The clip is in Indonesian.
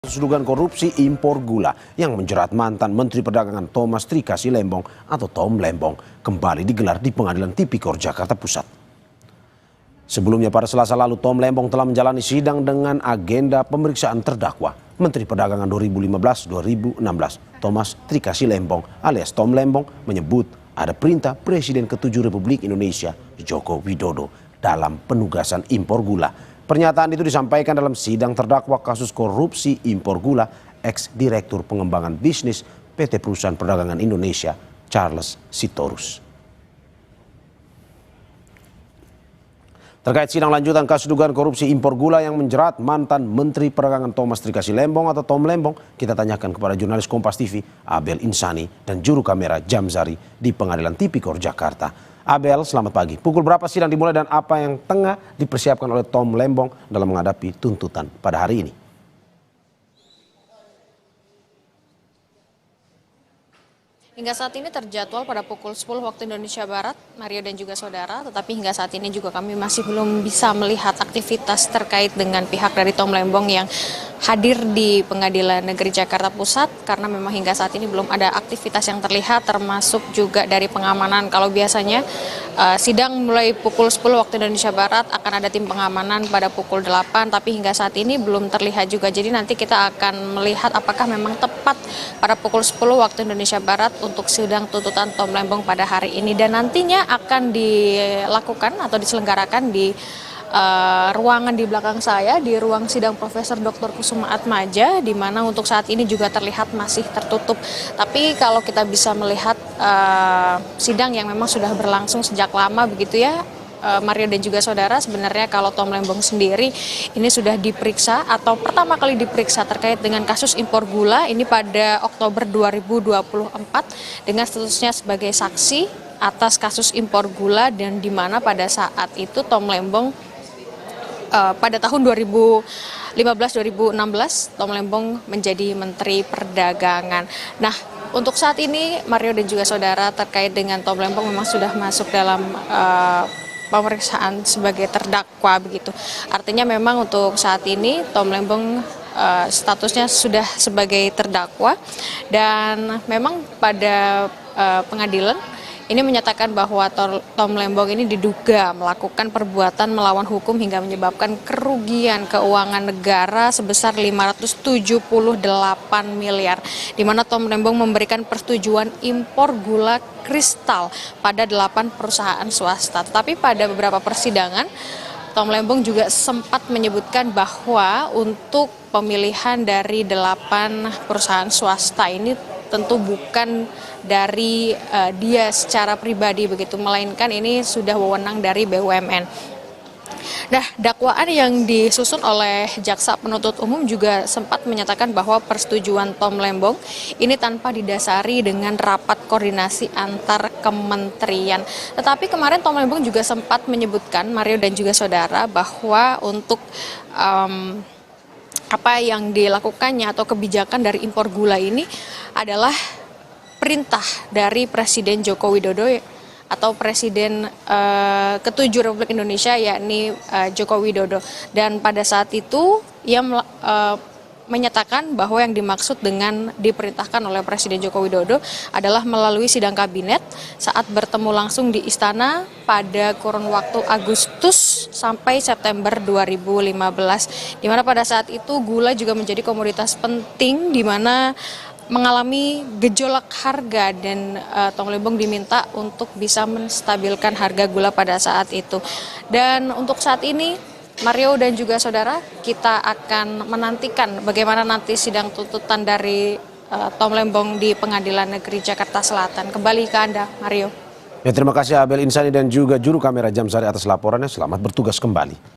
Kasus dugaan korupsi impor gula yang menjerat mantan Menteri Perdagangan Thomas Trika Silembong atau Tom Lembong kembali digelar di Pengadilan Tipikor Jakarta Pusat. Sebelumnya pada Selasa lalu Tom Lembong telah menjalani sidang dengan agenda pemeriksaan terdakwa Menteri Perdagangan 2015-2016 Thomas Trika Silembong alias Tom Lembong menyebut ada perintah Presiden ke-7 Republik Indonesia Joko Widodo dalam penugasan impor gula. Pernyataan itu disampaikan dalam sidang terdakwa kasus korupsi impor gula ex-direktur pengembangan bisnis PT Perusahaan Perdagangan Indonesia Charles Sitorus. Terkait sidang lanjutan kasus dugaan korupsi impor gula yang menjerat mantan Menteri Perdagangan Thomas Trika Silembong atau Tom Lembong, kita tanyakan kepada jurnalis Kompas TV Abel Insani dan juru kamera Jamzari di Pengadilan Tipikor Jakarta. Abel, selamat pagi. Pukul berapa sidang dimulai dan apa yang tengah dipersiapkan oleh Tom Lembong dalam menghadapi tuntutan pada hari ini? Hingga saat ini terjadwal pada pukul 10 waktu Indonesia Barat, Mario dan juga saudara, tetapi hingga saat ini juga kami masih belum bisa melihat aktivitas terkait dengan pihak dari Tom Lembong yang hadir di Pengadilan Negeri Jakarta Pusat karena memang hingga saat ini belum ada aktivitas yang terlihat termasuk juga dari pengamanan. Kalau biasanya sidang mulai pukul 10 waktu Indonesia Barat akan ada tim pengamanan pada pukul 8, tapi hingga saat ini belum terlihat juga. Jadi nanti kita akan melihat apakah memang tepat pada pukul 10 waktu Indonesia Barat untuk sidang tuntutan Tom Lembong pada hari ini dan nantinya akan dilakukan atau diselenggarakan di ruangan di belakang saya, di ruang sidang Profesor Dr. Kusuma Atmaja, di mana untuk saat ini juga terlihat masih tertutup. Tapi kalau kita bisa melihat sidang yang memang sudah berlangsung sejak lama begitu ya, Mario dan juga saudara, sebenarnya kalau Tom Lembong sendiri ini sudah diperiksa atau pertama kali diperiksa terkait dengan kasus impor gula ini pada Oktober 2024 dengan statusnya sebagai saksi atas kasus impor gula dan di mana pada saat itu Tom Lembong pada tahun 2015-2016 Tom Lembong menjadi Menteri Perdagangan. Nah, untuk saat ini Mario dan juga saudara terkait dengan Tom Lembong memang sudah masuk dalam pemeriksaan sebagai terdakwa begitu. Artinya memang untuk saat ini Tom Lembong statusnya sudah sebagai terdakwa dan memang pada pengadilan ini menyatakan bahwa Tom Lembong ini diduga melakukan perbuatan melawan hukum hingga menyebabkan kerugian keuangan negara sebesar 578 miliar. Di mana Tom Lembong memberikan persetujuan impor gula kristal pada 8 perusahaan swasta. Tetapi pada beberapa persidangan Tom Lembong juga sempat menyebutkan bahwa untuk pemilihan dari 8 perusahaan swasta ini tentu bukan dari dia secara pribadi begitu, melainkan ini sudah wewenang dari BUMN. Nah, dakwaan yang disusun oleh jaksa penuntut umum juga sempat menyatakan bahwa persetujuan Tom Lembong ini tanpa didasari dengan rapat koordinasi antar kementerian. Tetapi kemarin Tom Lembong juga sempat menyebutkan, Mario dan juga saudara, bahwa untuk apa yang dilakukannya atau kebijakan dari impor gula ini adalah perintah dari Presiden Joko Widodo atau Presiden ke-7 Republik Indonesia yakni Joko Widodo. Dan pada saat itu ia menyatakan bahwa yang dimaksud dengan diperintahkan oleh Presiden Joko Widodo adalah melalui sidang kabinet saat bertemu langsung di istana pada kurun waktu Agustus sampai September 2015. Di mana pada saat itu gula juga menjadi komoditas penting di mana mengalami gejolak harga dan Tom Lembong diminta untuk bisa menstabilkan harga gula pada saat itu. Dan untuk saat ini Mario dan juga saudara, kita akan menantikan bagaimana nanti sidang tuntutan dari Tom Lembong di Pengadilan Negeri Jakarta Selatan. Kembali ke Anda, Mario. Ya, terima kasih Abel Insani dan juga juru kamera Jamzari atas laporannya. Selamat bertugas kembali.